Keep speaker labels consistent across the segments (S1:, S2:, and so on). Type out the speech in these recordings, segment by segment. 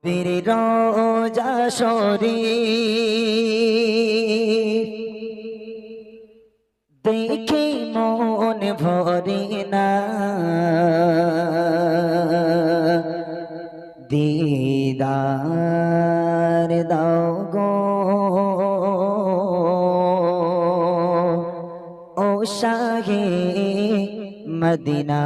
S1: বীর রোজা শরীফ দেখে মন ভরে না, দিদার দাও গো ও শাহে মদিনা।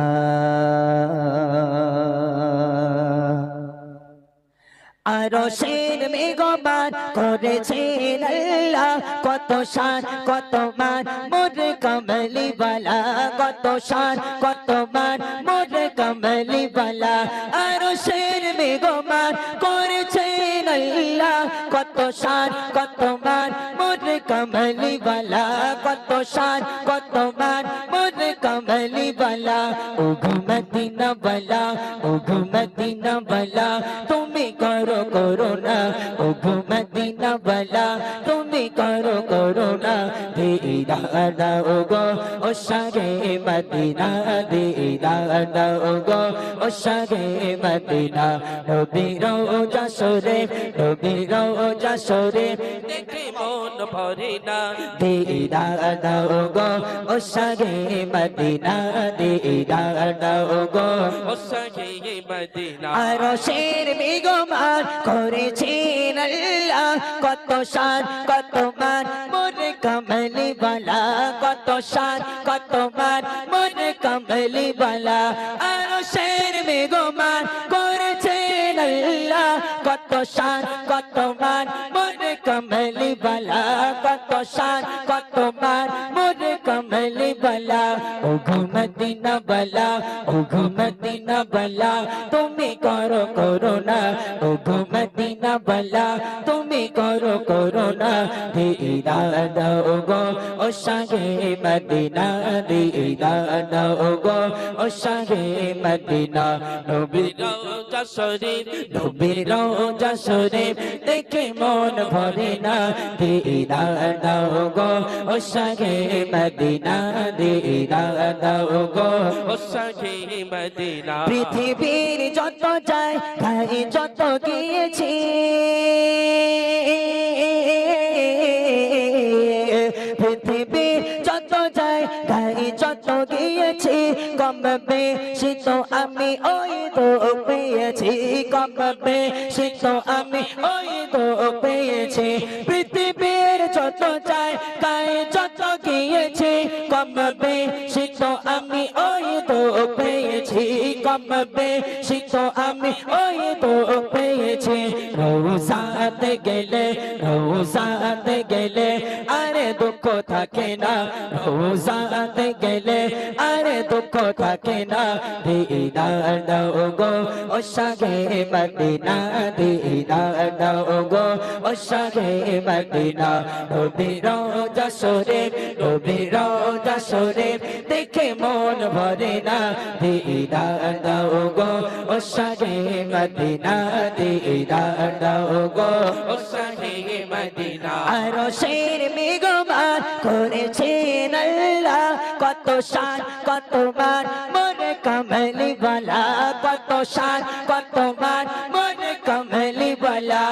S1: আরশের মেঘমান করেছেন আল্লাহ, কত শান কত মান মোর কমলি বালা, কত শান কত মান মোর কমলি বালা। আরশের মেঘমান করেছেন আল্লাহ, কত শান কত মান মোর কমলি বালা, কত শান কত মান মোর কমলি বালা। ও মদিনা বালা, ও মদিনা বালা, তুমি করো করুণা, ও মদিনা বালা, তুমি করো করুণা। দিদার দাও গো ও শাহে মদিনা, দিদার দাও গো ও শাহে মদিনা। নবীর রোজা শরীফ, নবীর রোজা শরীফ
S2: দেখে মন ভরে না,
S1: দিদার দাও গো ও শাহে মদিনা, দিদার দাও গো
S2: ও শাহে মদিনা।
S1: আরশের মেঘমান করেছেন আল্লাহ, কত শান কত মান মোর কমলি বালা, কত শান কত মান মোর কমলি বালা। আরশের মেঘমান করেছেন আল্লাহ, কত শান কত মান মোর কমলি বালা, কত শান কত মান মোর কমলি বালা। ও মদিনা বালা, ও মদিনা বালা, তুমি করো করুণা, ও মদিনা বালা, তুমি করো করুণা। দিদার দাও গো ও শাহে মদিনা, দিদার দাও গো ও শাহে মদিনা। নবীর
S2: রোজা শরীফ
S1: নবীর রোজা শরীফ দেখে মন ভরে না, দিদার দাও গো ও শাহে মদিনা, দিদার দাও গো
S2: ও শাহে মদিনা।
S1: পৃথিবীর যত যায় তাই যত গিয়েছি, পৃথিবীর যত যায় তাই যত গিয়েছি, কম বেশি তো আমি ওই তো পেয়েছি, কম বেশি তো আমি ওই তো পেয়েছি। পৃথিবীর যত যায় তাই যত গিয়েছি, কম বেশি তো আমি ওই তো পেয়েছি, কম বেশি তো আমি ওই তো পেয়েছি। রোজাতে গেলে, রোজাতে গেলে আরে দুঃখ থাকে না, রোজাতে গেলে আরে দুঃখ থাকে না। দিদার দাও গো ও শাহে মদিনা, দিদার দাও গো ও শাহে মদিনা। নবীর রোজা শরীফ, নবীর রোজা শরীফ দেখে মন ভরে না, দিদার দাও গো ও শাহে মদিনা, দিদার দাও গো
S2: ও শাহে মদিনা।
S1: আরশের মেঘমান করেছেন আল্লাহ, কত শান কত মান মোর কমলি বালা, কত শান কত মান মোর কমলি বালা।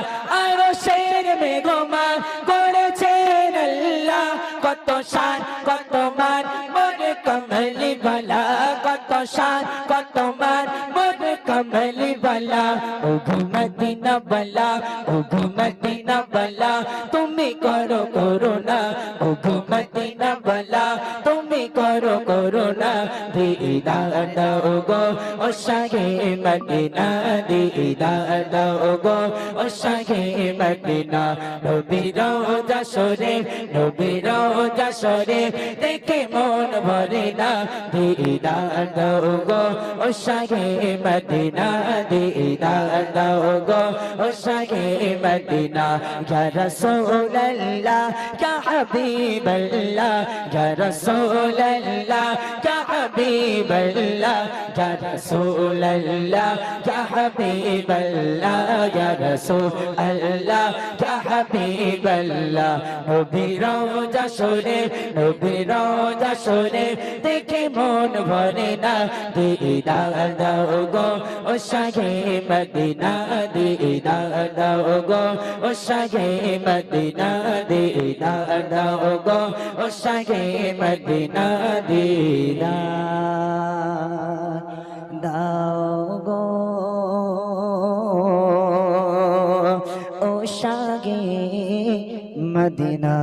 S1: আরশের মেঘমান করেছেন আল্লাহ, কত শান কত মান মোর কমলি বালা, কত শান কত মান মোর কমলি বালা। ও মদিনা বালা, ও মদিনা বালা, তুমি করো করুণা, ও মদিনা বালা, তুমি করো করুণা। দিদার দাও গো ও শাহে মদিনা, দিদার দাও গো ও শাহে মদিনা। নবীর রোজা শরীফ, নবীর রোজা শরীফ দেখে মন ভরে না, দিদার দাও গো ও শাহে মদিনা, দিদার দাও গো ও শাহে মদিনা। ইয়া রাসূলুল্লাহ ইয়া হাবিবাল্লাহ, ইয়া রাসূলুল্লাহ ইয়া হাবিবাল্লাহ, ইয়া রাসূলুল্লাহ ইয়া হাবিবাল্লাহ, ইয়া রাসূলুল্লাহ ইয়া হাবিবাল্লাহ। নবীর রোজা শরীফ, নবীর রোজা শরীফ দেখে মন ভরে না, দিদার দাও গো ও শাহে মদিনা দিদার দাও গো ও শাহে মদিনা দিদার দাও গো ও শাহে মদিনা দিদার দাও গো ও শাহে মদিনা